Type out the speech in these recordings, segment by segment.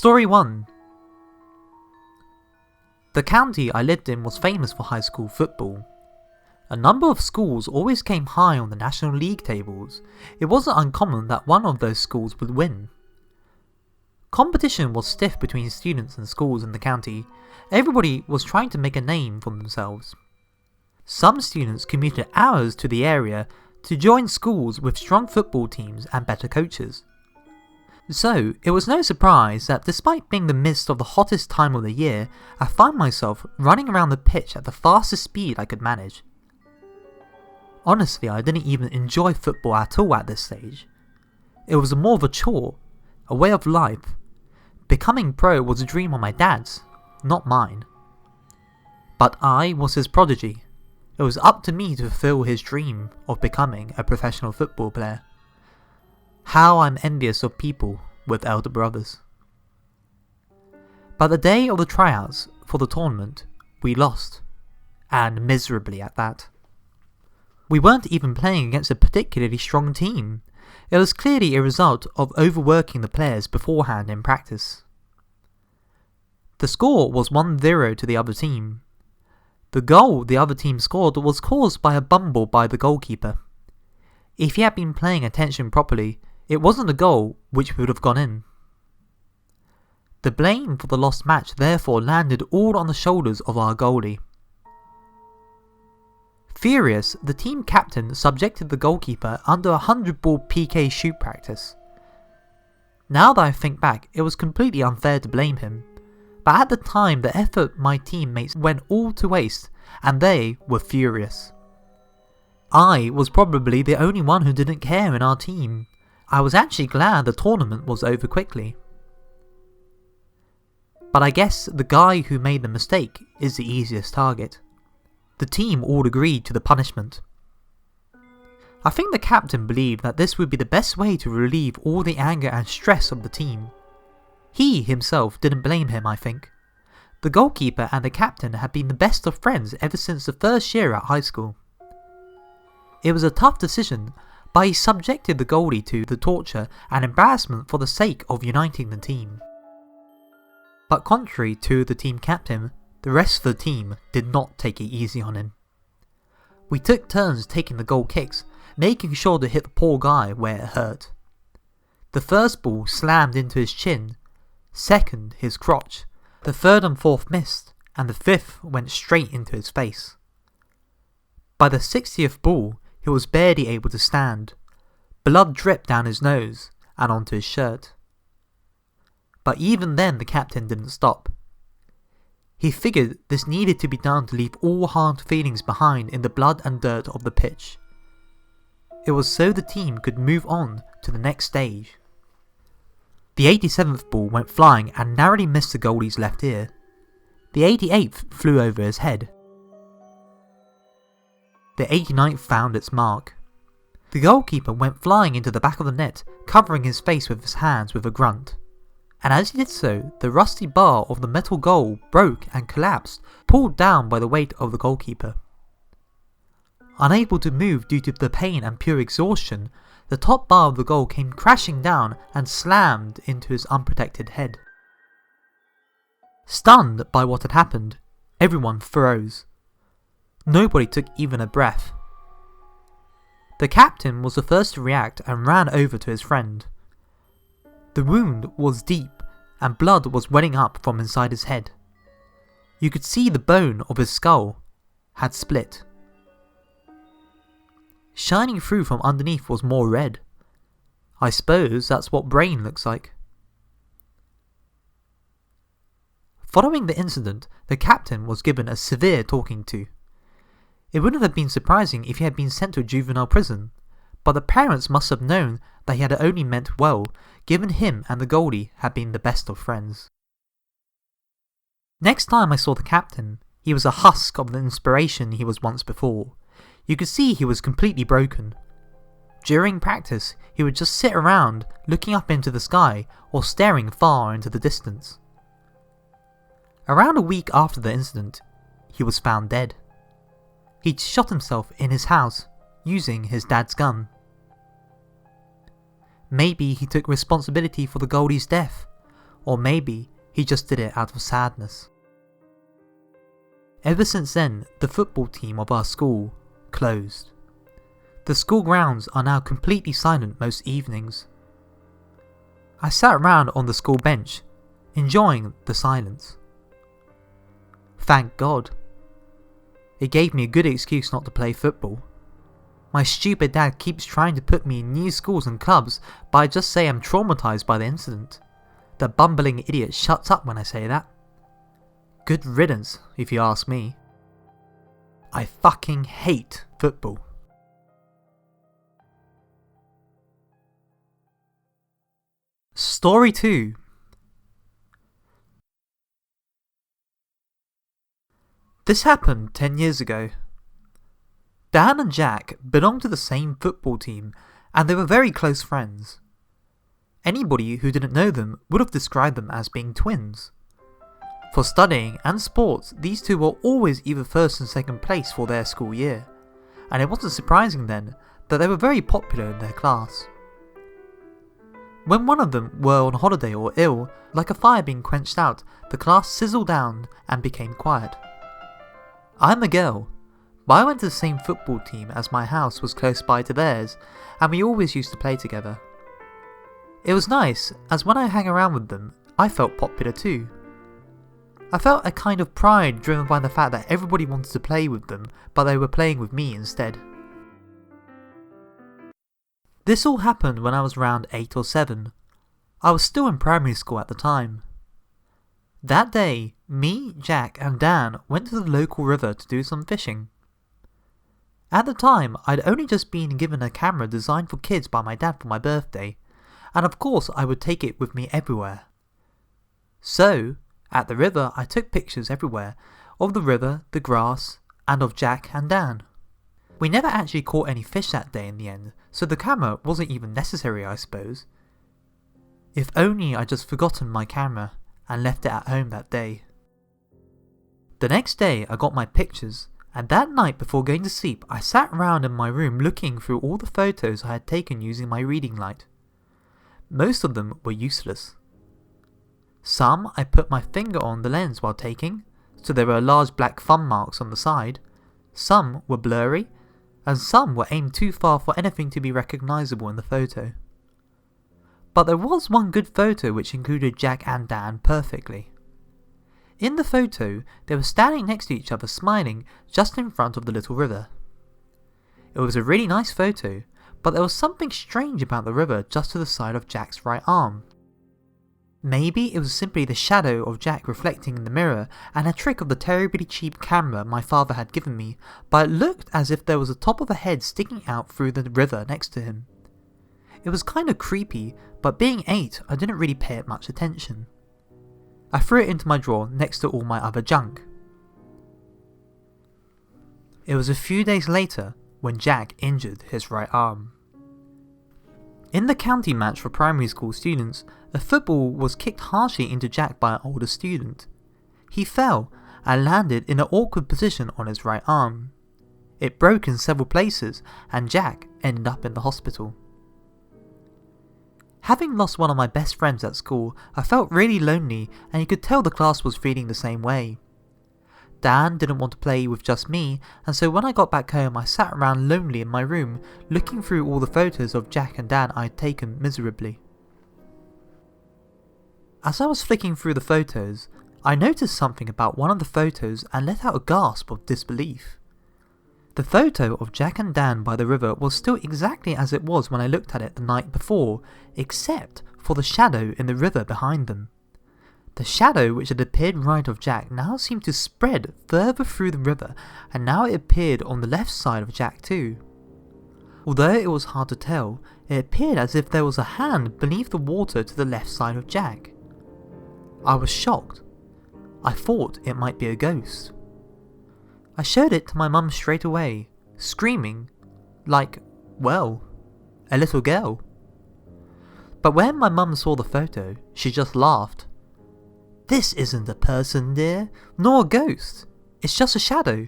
Story 1. The county I lived in was famous for high school football. A number of schools always came high on the National League tables. It wasn't uncommon that one of those schools would win. Competition was stiff between students and schools in the county. Everybody was trying to make a name for themselves. Some students commuted hours to the area to join schools with strong football teams and better coaches. So, it was no surprise that despite being the midst of the hottest time of the year, I found myself running around the pitch at the fastest speed I could manage. Honestly, I didn't even enjoy football at all at this stage. It was more of a chore, a way of life. Becoming pro was a dream of my dad's, not mine. But I was his prodigy. It was up to me to fulfill his dream of becoming a professional football player. How I'm envious of people with elder brothers. But the day of the tryouts for the tournament, we lost, and miserably at that. We weren't even playing against a particularly strong team. It was clearly a result of overworking the players beforehand in practice. The score was 1-0 to the other team. The goal the other team scored was caused by a bumble by the goalkeeper. If he had been paying attention properly, it wasn't a goal which would have gone in. The blame for the lost match therefore landed all on the shoulders of our goalie. Furious, the team captain subjected the goalkeeper under a 100-ball PK shoot practice. Now that I think back, it was completely unfair to blame him, but at the time the effort my teammates went all to waste, and they were furious. I was probably the only one who didn't care in our team. I was actually glad the tournament was over quickly. But I guess the guy who made the mistake is the easiest target. The team all agreed to the punishment. I think the captain believed that this would be the best way to relieve all the anger and stress of the team. He himself didn't blame him, I think. The goalkeeper and the captain had been the best of friends ever since the first year at high school. It was a tough decision, but he subjected the goalie to the torture and embarrassment for the sake of uniting the team. But contrary to the team captain, the rest of the team did not take it easy on him. We took turns taking the goal kicks, making sure to hit the poor guy where it hurt. The first ball slammed into his chin, second his crotch, the third and fourth missed, and the fifth went straight into his face. By the 60th ball, he was barely able to stand. Blood dripped down his nose and onto his shirt. But even then the captain didn't stop. He figured this needed to be done to leave all hard feelings behind in the blood and dirt of the pitch. It was so the team could move on to the next stage. The 87th ball went flying and narrowly missed the goalie's left ear. The 88th flew over his head. The 89th found its mark. The goalkeeper went flying into the back of the net, covering his face with his hands with a grunt. And as he did so, the rusty bar of the metal goal broke and collapsed, pulled down by the weight of the goalkeeper. Unable to move due to the pain and pure exhaustion, the top bar of the goal came crashing down and slammed into his unprotected head. Stunned by what had happened, everyone froze. Nobody took even a breath. The captain was the first to react and ran over to his friend. The wound was deep and blood was welling up from inside his head. You could see the bone of his skull had split. Shining through from underneath was more red. I suppose that's what brain looks like. Following the incident, the captain was given a severe talking to. It wouldn't have been surprising if he had been sent to a juvenile prison, but the parents must have known that he had only meant well, given him and the goalie had been the best of friends. Next time I saw the captain, he was a husk of the inspiration he was once before. You could see he was completely broken. During practice, he would just sit around, looking up into the sky or staring far into the distance. Around a week after the incident, he was found dead. He'd shot himself in his house, using his dad's gun. Maybe he took responsibility for the goalie's death, or maybe he just did it out of sadness. Ever since then, the football team of our school closed. The school grounds are now completely silent most evenings. I sat around on the school bench, enjoying the silence. Thank God. It gave me a good excuse not to play football. My stupid dad keeps trying to put me in new schools and clubs, but I just say I'm traumatized by the incident. The bumbling idiot shuts up when I say that. Good riddance, if you ask me. I fucking hate football. Story 2. This happened 10 years ago. Dan and Jack belonged to the same football team, and they were very close friends. Anybody who didn't know them would have described them as being twins. For studying and sports, these two were always either first and second place for their school year, and it wasn't surprising then that they were very popular in their class. When one of them were on holiday or ill, like a fire being quenched out, the class sizzled down and became quiet. I'm a girl, but I went to the same football team as my house was close by to theirs, and we always used to play together. It was nice, as when I hang around with them, I felt popular too. I felt a kind of pride driven by the fact that everybody wanted to play with them, but they were playing with me instead. This all happened when I was around 8 or 7. I was still in primary school at the time. That day, me, Jack and Dan went to the local river to do some fishing. At the time, I'd only just been given a camera designed for kids by my dad for my birthday, and of course I would take it with me everywhere. So, at the river I took pictures everywhere, of the river, the grass, and of Jack and Dan. We never actually caught any fish that day in the end, so the camera wasn't even necessary, I suppose. If only I'd just forgotten my camera and left it at home that day. The next day I got my pictures, and that night before going to sleep I sat around in my room looking through all the photos I had taken using my reading light. Most of them were useless. Some I put my finger on the lens while taking, so there were large black thumb marks on the side. Some were blurry, and some were aimed too far for anything to be recognisable in the photo. But there was one good photo which included Jack and Dan perfectly. In the photo, they were standing next to each other smiling just in front of the little river. It was a really nice photo, but there was something strange about the river just to the side of Jack's right arm. Maybe it was simply the shadow of Jack reflecting in the mirror and a trick of the terribly cheap camera my father had given me, but it looked as if there was the top of a head sticking out through the river next to him. It was kind of creepy, but being 8 I didn't really pay it much attention. I threw it into my drawer next to all my other junk. It was a few days later when Jack injured his right arm. In the county match for primary school students, a football was kicked harshly into Jack by an older student. He fell and landed in an awkward position on his right arm. It broke in several places and Jack ended up in the hospital. Having lost one of my best friends at school, I felt really lonely and you could tell the class was feeling the same way. Dan didn't want to play with just me, and so when I got back home I sat around lonely in my room, looking through all the photos of Jack and Dan I had taken miserably. As I was flicking through the photos, I noticed something about one of the photos and let out a gasp of disbelief. The photo of Jack and Dan by the river was still exactly as it was when I looked at it the night before, except for the shadow in the river behind them. The shadow which had appeared right of Jack now seemed to spread further through the river, and now it appeared on the left side of Jack too. Although it was hard to tell, it appeared as if there was a hand beneath the water to the left side of Jack. I was shocked. I thought it might be a ghost. I showed it to my mum straight away, screaming, like, well, a little girl. But when my mum saw the photo, she just laughed. "This isn't a person, dear, nor a ghost. It's just a shadow."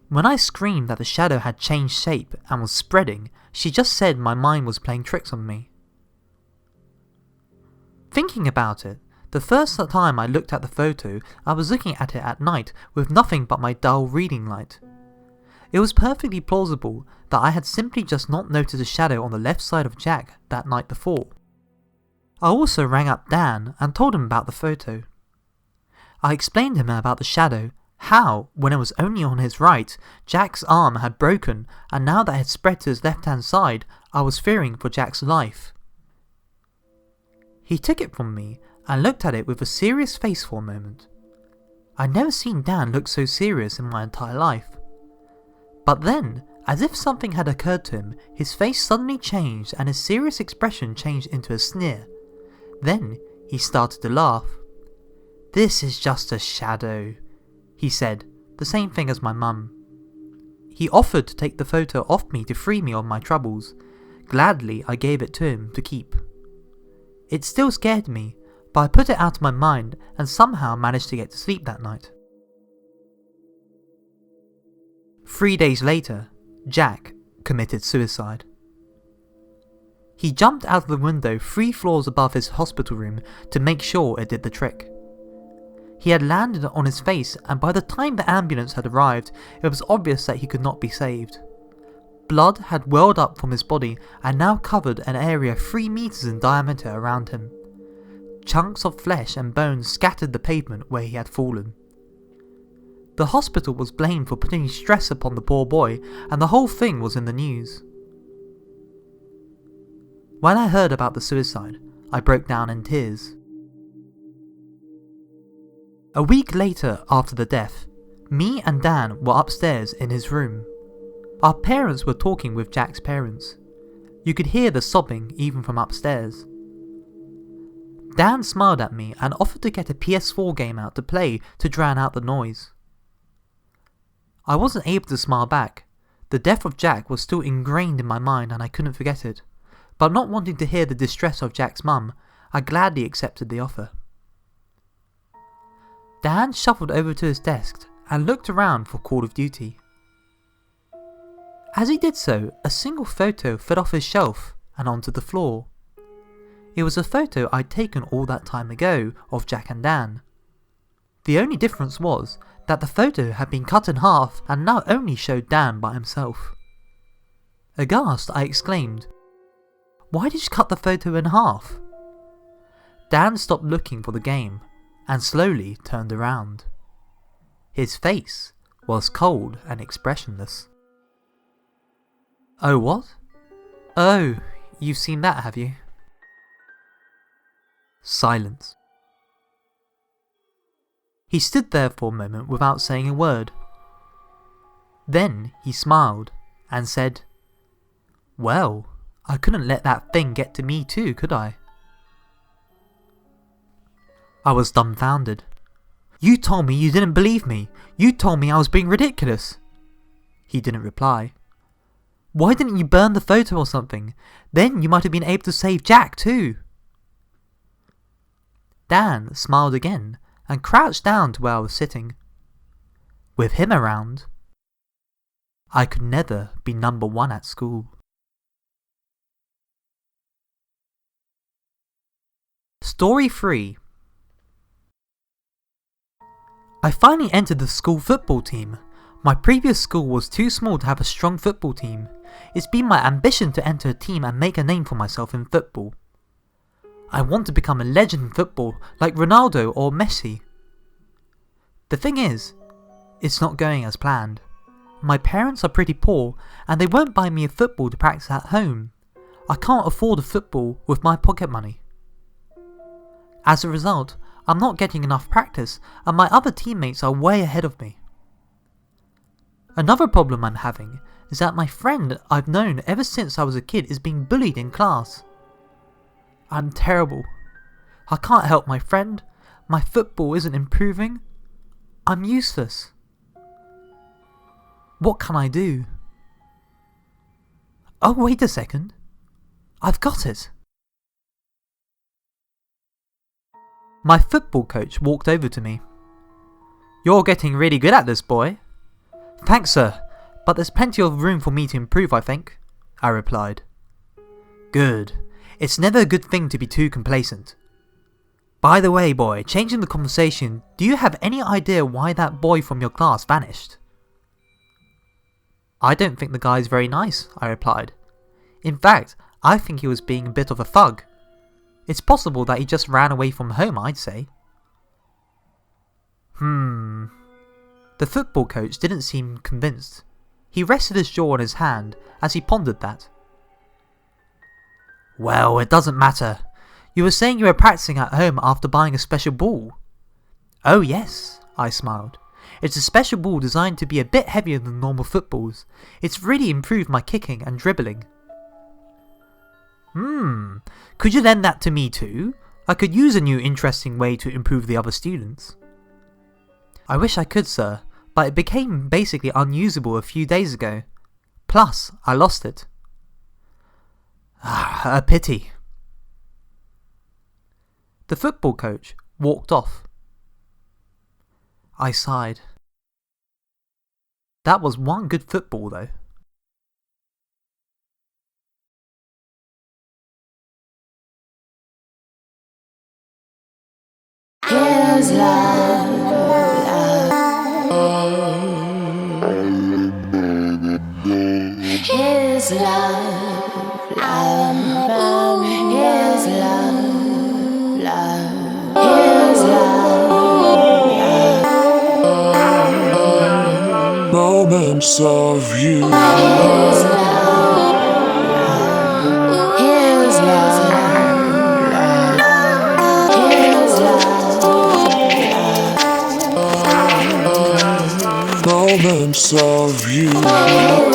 When I screamed that the shadow had changed shape and was spreading, she just said my mind was playing tricks on me. Thinking about it, the first time I looked at the photo, I was looking at it at night with nothing but my dull reading light. It was perfectly plausible that I had simply just not noticed a shadow on the left side of Jack that night before. I also rang up Dan and told him about the photo. I explained to him about the shadow, how, when it was only on his right, Jack's arm had broken, and now that it had spread to his left-hand side, I was fearing for Jack's life. He took it from me and looked at it with a serious face for a moment. I'd never seen Dan look so serious in my entire life. But then, as if something had occurred to him, his face suddenly changed and his serious expression changed into a sneer. Then he started to laugh. "This is just a shadow," he said, the same thing as my mum. He offered to take the photo off me to free me of my troubles. Gladly I gave it to him to keep. It still scared me, but I put it out of my mind and somehow managed to get to sleep that night. 3 days later, Jack committed suicide. He jumped out of the window 3 floors above his hospital room to make sure it did the trick. He had landed on his face, and by the time the ambulance had arrived, it was obvious that he could not be saved. Blood had welled up from his body and now covered an area 3 meters in diameter around him. Chunks of flesh and bones scattered the pavement where he had fallen. The hospital was blamed for putting stress upon the poor boy, and the whole thing was in the news. When I heard about the suicide, I broke down in tears. A week later after the death, me and Dan were upstairs in his room. Our parents were talking with Jack's parents. You could hear the sobbing even from upstairs. Dan smiled at me and offered to get a PS4 game out to play to drown out the noise. I wasn't able to smile back. The death of Jack was still ingrained in my mind and I couldn't forget it. But not wanting to hear the distress of Jack's mum, I gladly accepted the offer. Dan shuffled over to his desk and looked around for Call of Duty. As he did so, a single photo fell off his shelf and onto the floor. It was a photo I'd taken all that time ago of Jack and Dan. The only difference was that the photo had been cut in half and now only showed Dan by himself. Aghast, I exclaimed, "Why did you cut the photo in half?" Dan stopped looking for the game and slowly turned around. His face was cold and expressionless. "Oh, what? Oh, you've seen that, have you?" Silence. He stood there for a moment without saying a word. Then he smiled and said, "Well, I couldn't let that thing get to me too, could I?" I was dumbfounded. "You told me you didn't believe me. You told me I was being ridiculous." He didn't reply. "Why didn't you burn the photo or something? Then you might have been able to save Jack too." Dan smiled again and crouched down to where I was sitting. With him around, I could never be number 1 at school. Story 3. I finally entered the school football team. My previous school was too small to have a strong football team. It's been my ambition to enter a team and make a name for myself in football. I want to become a legend in football like Ronaldo or Messi. The thing is, it's not going as planned. My parents are pretty poor and they won't buy me a football to practice at home. I can't afford a football with my pocket money. As a result, I'm not getting enough practice and my other teammates are way ahead of me. Another problem I'm having is that my friend I've known ever since I was a kid is being bullied in class. I'm terrible. I can't help my friend. My football isn't improving. I'm useless. What can I do? Oh, wait a second. I've got it. My football coach walked over to me. "You're getting really good at this, boy." "Thanks, sir, but there's plenty of room for me to improve, I think," I replied. "Good. It's never a good thing to be too complacent." By the way, boy, changing the conversation, do you have any idea why that boy from your class vanished? I don't think the guy's very nice, I replied. In fact, I think he was being a bit of a thug. It's possible that he just ran away from home, I'd say. The football coach didn't seem convinced. He rested his jaw on his hand as he pondered that. Well, it doesn't matter. You were saying you were practicing at home after buying a special ball. Oh yes, I smiled. It's a special ball designed to be a bit heavier than normal footballs. It's really improved my kicking and dribbling. Could you lend that to me too? I could use a new interesting way to improve the other students. I wish I could, sir, but it became basically unusable a few days ago. Plus, I lost it. A pity. The football coach walked off. I sighed. That was one good football though. Here's love, here's love, love, here's love, love, here's love, moments of you. here's love, here's love, here's love, Moments of you.